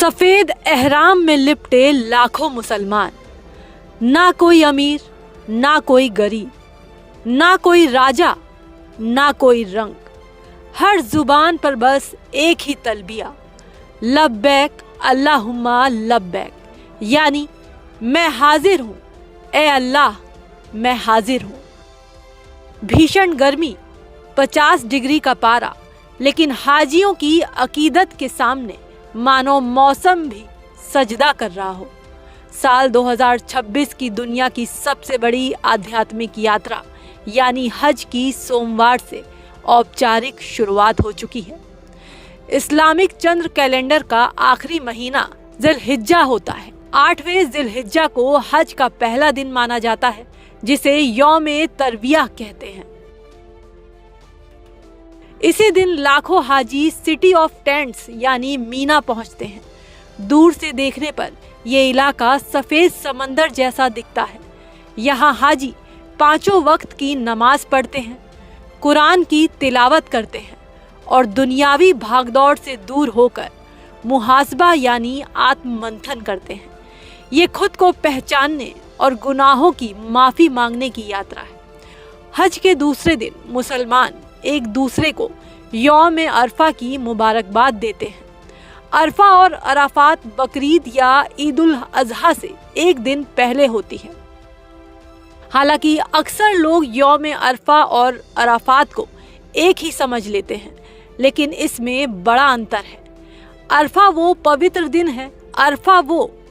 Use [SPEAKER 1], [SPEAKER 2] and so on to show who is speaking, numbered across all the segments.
[SPEAKER 1] सफेद एहराम में लिपटे लाखों मुसलमान, ना कोई अमीर ना कोई गरीब, ना कोई राजा ना कोई रंग, हर जुबान पर बस एक ही तलबिया, लब्बैक अल्लाहुम्मा लब्बैक, यानी मैं हाजिर हूँ ए अल्लाह, मैं हाजिर हूँ। भीषण गर्मी, 50 डिग्री का पारा, लेकिन हाजियों की अकीदत के सामने मानो मौसम भी सजदा कर रहा हो। साल 2026 की दुनिया की सबसे बड़ी आध्यात्मिक यात्रा यानी हज की सोमवार से औपचारिक शुरुआत हो चुकी है। इस्लामिक चंद्र कैलेंडर का आखिरी महीना जिलहिज्जा होता है। 8वें जिलहिज्जा को हज का पहला दिन माना जाता है, जिसे यौम तरविया कहते हैं। इसी दिन लाखों हाजी सिटी ऑफ टेंट्स यानी मीना पहुंचते हैं। दूर से देखने पर यह इलाका सफेद समंदर जैसा दिखता है। यहाँ हाजी 5 वक्त की नमाज पढ़ते हैं, कुरान की तिलावत करते हैं और दुनियावी भागदौड़ से दूर होकर मुहासबा यानी आत्ममंथन करते हैं। ये खुद को पहचानने और गुनाहों की माफी मांगने की यात्रा है। हज के दूसरे दिन मुसलमान एक दूसरे को यौम अरफा की मुबारकबाद देते हैं। अरफा और अराफात बकरीद या ईद उल अजहा से एक दिन पहले होती है। हालांकि अक्सर लोग यौम अरफा और अराफात को एक ही समझ लेते हैं, लेकिन इसमें बड़ा अंतर है। अरफा वो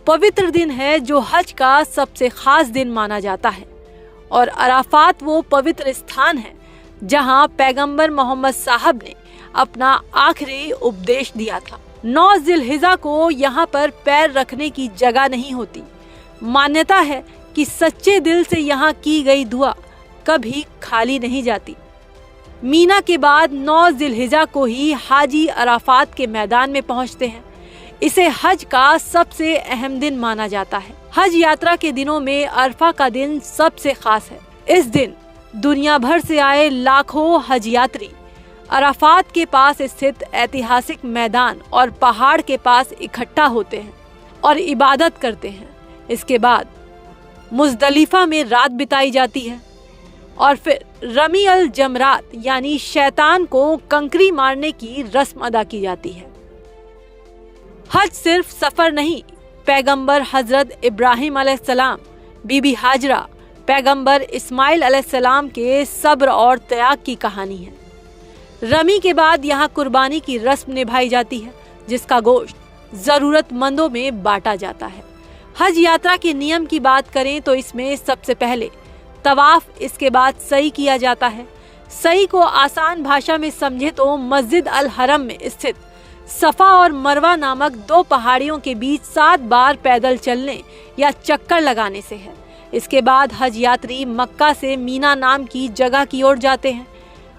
[SPEAKER 1] पवित्र दिन है जो हज का सबसे खास दिन माना जाता है, और अराफात वो पवित्र स्थान है जहां पैगंबर मोहम्मद साहब ने अपना आखिरी उपदेश दिया था। 9 जिलहिज्जा को यहाँ पर पैर रखने की जगह नहीं होती। मान्यता है कि सच्चे दिल से यहाँ की गई दुआ कभी खाली नहीं जाती। मीना के बाद 9 जिलहिज्जा को ही हाजी अराफात के मैदान में पहुँचते हैं। इसे हज का सबसे अहम दिन माना जाता है। हज यात्रा के दिनों में अरफा का दिन सबसे खास है। इस दिन दुनिया भर से आए लाखों हज यात्री अराफात के पास स्थित ऐतिहासिक मैदान और पहाड़ के पास इकट्ठा होते हैं और इबादत करते हैं। इसके बाद मुज़दलिफा में रात बिताई जाती है और फिर रमी अल जमरात यानी शैतान को कंकरी मारने की रस्म अदा की जाती है। हज सिर्फ सफर नहीं, पैगंबर हजरत इब्राहिम अलैहिस्सलाम, बीबी हाजरा, पैगंबर इस्माइल अलैहिस्सलाम के सब्र और त्याग की कहानी है। रमी के बाद यहाँ कुर्बानी की रस्म निभाई जाती है, जिसका गोश्त जरूरतमंदों में बांटा जाता है। हज यात्रा के नियम की बात करें तो इसमें सबसे पहले तवाफ, इसके बाद सई किया जाता है। सई को आसान भाषा में समझे तो मस्जिद अल हरम में स्थित सफा और मरवा नामक 2 पहाड़ियों के बीच 7 बार पैदल चलने या चक्कर लगाने से है। इसके बाद हज यात्री मक्का से मीना नाम की जगह की ओर जाते हैं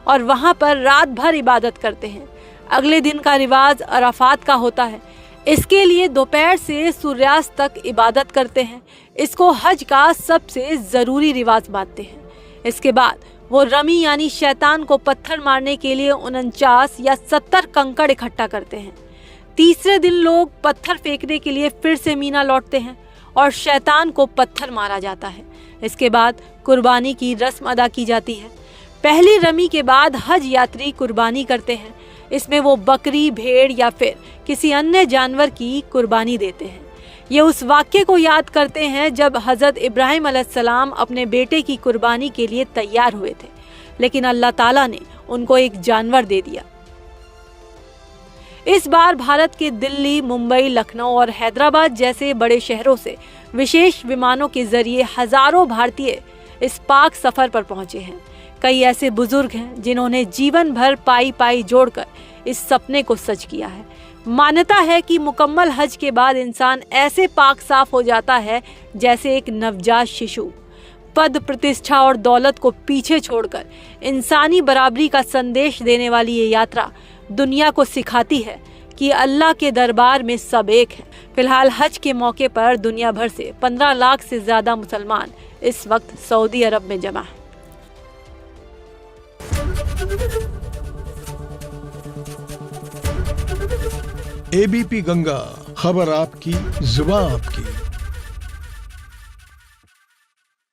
[SPEAKER 1] और वहां पर रात भर इबादत करते हैं। अगले दिन का रिवाज अराफात का होता है। इसके लिए दोपहर से सूर्यास्त तक इबादत करते हैं। इसको हज का सबसे जरूरी रिवाज मानते हैं। इसके बाद वो रमी यानी शैतान को पत्थर मारने के लिए 49 या 70 कंकड़ इकट्ठा करते हैं। तीसरे दिन लोग पत्थर फेंकने के लिए फिर से मीना लौटते हैं और शैतान को पत्थर मारा जाता है। इसके बाद कुर्बानी की रस्म अदा की जाती है। पहली रमी के बाद हज यात्री कुर्बानी करते हैं। इसमें वो बकरी, भेड़ या फिर किसी अन्य जानवर की कुर्बानी देते हैं। ये उस वाक्य को याद करते हैं जब हजरत इब्राहिम अलैहिस्सलाम अपने बेटे की कुर्बानी के लिए तैयार हुए थे, लेकिन अल्लाह ताला ने उनको एक जानवर दे दिया। इस बार भारत के दिल्ली, मुंबई, लखनऊ और हैदराबाद जैसे बड़े शहरों से विशेष विमानों के जरिए हजारों भारतीय इस पाक सफर पर पहुंचे हैं। कई ऐसे बुजुर्ग हैं जिन्होंने जीवन भर पाई जोड़कर इस सपने को सच किया है। मान्यता है कि मुकम्मल हज के बाद इंसान ऐसे पाक साफ हो जाता है जैसे एक नवजात शिशु। पद, प्रतिष्ठा और दौलत को पीछे छोड़कर इंसानी बराबरी का संदेश देने वाली ये यात्रा दुनिया को सिखाती है कि अल्लाह के दरबार में सब एक है। फिलहाल हज के मौके पर दुनिया भर से 15 लाख से ज्यादा मुसलमान इस वक्त सऊदी अरब में जमा है।
[SPEAKER 2] एबीपी गंगा, खबर आपकी, जुबान आपकी।